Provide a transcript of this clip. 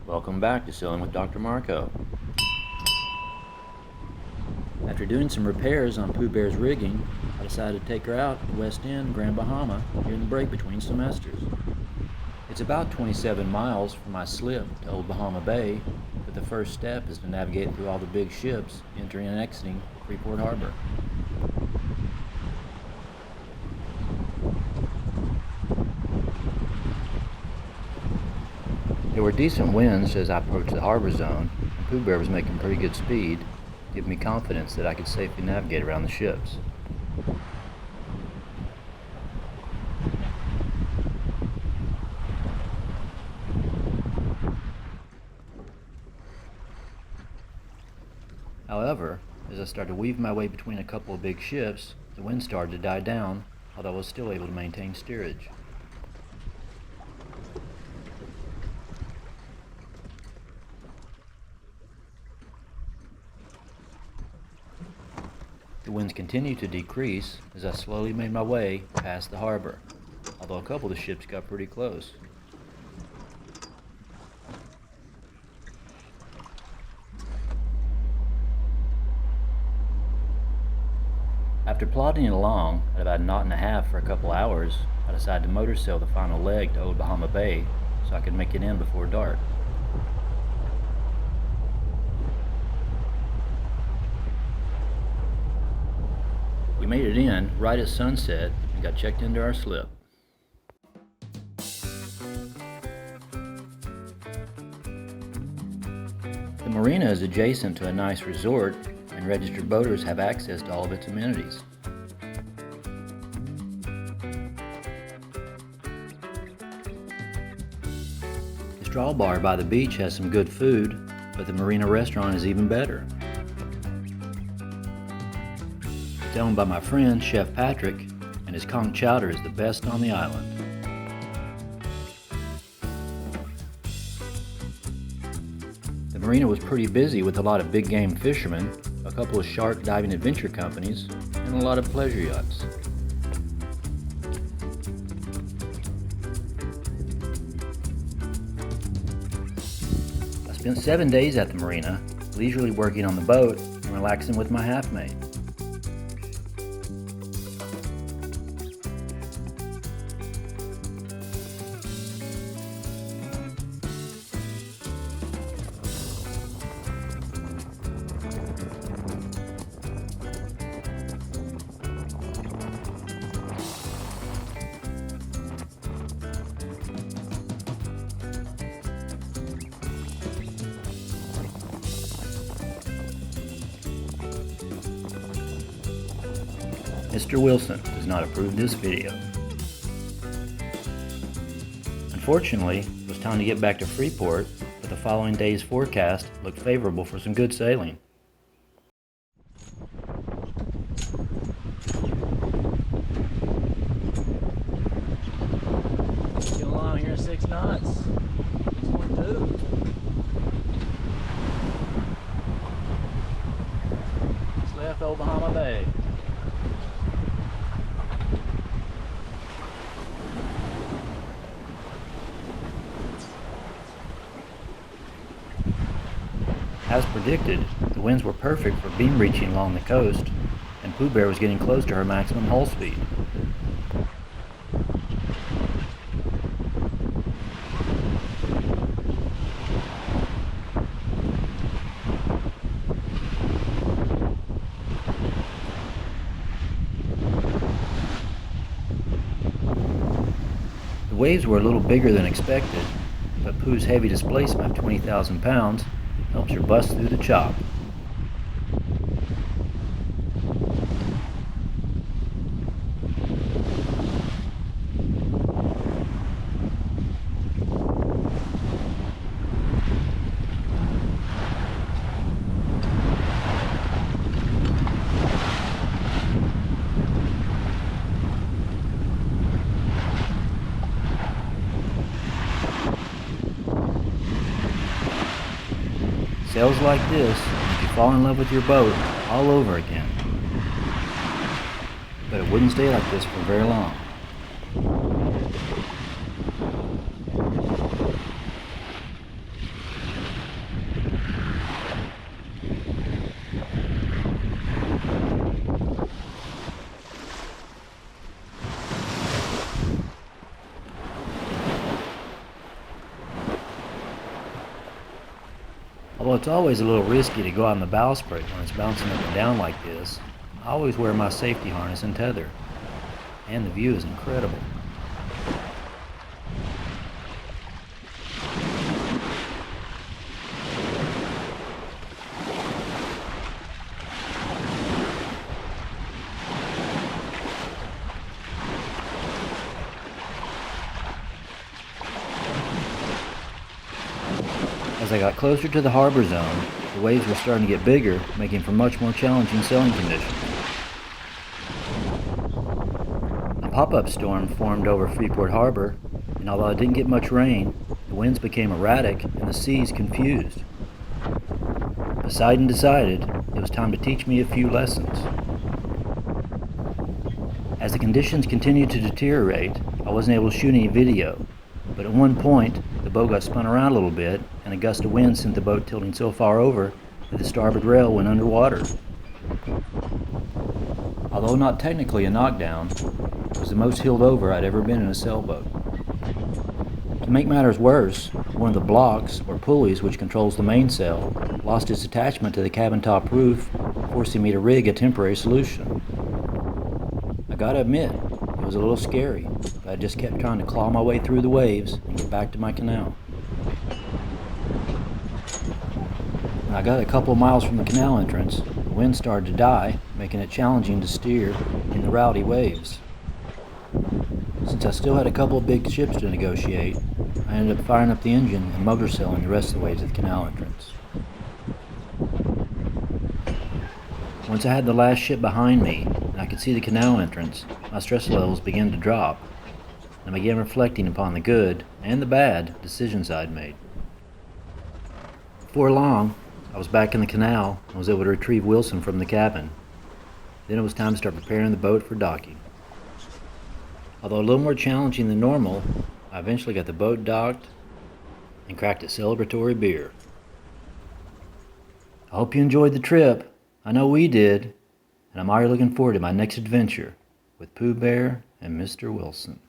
Welcome back to Sailing with Dr. Marco. After doing some repairs on Pooh Bear's rigging, I decided to take her out to West End, Grand Bahama, during the break between semesters. It's about 27 miles from my slip to Old Bahama Bay, but the first step is to navigate through all the big ships entering and exiting Freeport Harbor. There were decent winds as I approached the harbor zone, and Pooh Bear was making pretty good speed, giving me confidence that I could safely navigate around the ships. However, as I started to weave my way between a couple of big ships, the wind started to die down, although I was still able to maintain steerage. The winds continued to decrease as I slowly made my way past the harbor, although a couple of the ships got pretty close. After plodding along at about a knot and a half for a couple hours, I decided to motor sail the final leg to Old Bahama Bay so I could make it in before dark. We made it in right at sunset and got checked into our slip. The marina is adjacent to a nice resort, and registered boaters have access to all of its amenities. The straw bar by the beach has some good food, but the marina restaurant is even better. It's owned by my friend, Chef Patrick, and his conch chowder is the best on the island. The marina was pretty busy with a lot of big game fishermen, a couple of shark diving adventure companies, and a lot of pleasure yachts. I spent 7 days at the marina, leisurely working on the boat and relaxing with my half-mate. Mr. Wilson does not approve this video. Unfortunately, it was time to get back to Freeport, but the following day's forecast looked favorable for some good sailing. Get along here at 6 knots. 6.2. Just left Old Bahama Bay. As predicted, the winds were perfect for beam reaching along the coast, and Pooh Bear was getting close to her maximum hull speed. The waves were a little bigger than expected, but Pooh's heavy displacement of 20,000 pounds helps her bust through the chop. Sails like this, you fall in love with your boat all over again. But it wouldn't stay like this for very long. Although it's always a little risky to go out on the bowsprit when it's bouncing up and down like this, I always wear my safety harness and tether. And the view is incredible. As I got closer to the harbor zone, the waves were starting to get bigger, making for much more challenging sailing conditions. A pop-up storm formed over Freeport Harbor, and although it didn't get much rain, the winds became erratic and the seas confused. Poseidon decided it was time to teach me a few lessons. As the conditions continued to deteriorate, I wasn't able to shoot any video, but at one point, the boat got spun around a little bit, and a gust of wind sent the boat tilting so far over that the starboard rail went underwater. Although not technically a knockdown, it was the most heeled over I'd ever been in a sailboat. To make matters worse, one of the blocks, or pulleys which controls the mainsail, lost its attachment to the cabin top roof, forcing me to rig a temporary solution. I gotta admit, it was a little scary, but I just kept trying to claw my way through the waves and get back to my canal. When I got a couple of miles from the canal entrance, the wind started to die, making it challenging to steer in the rowdy waves. Since I still had a couple of big ships to negotiate, I ended up firing up the engine and motor sailing the rest of the way to the canal entrance. Once I had the last ship behind me and I could see the canal entrance, my stress levels began to drop, and I began reflecting upon the good and the bad decisions I'd made. Before long, I was back in the canal and was able to retrieve Wilson from the cabin. Then it was time to start preparing the boat for docking. Although a little more challenging than normal, I eventually got the boat docked and cracked a celebratory beer. I hope you enjoyed the trip. I know we did, and I'm already looking forward to my next adventure with Pooh Bear and Mr. Wilson.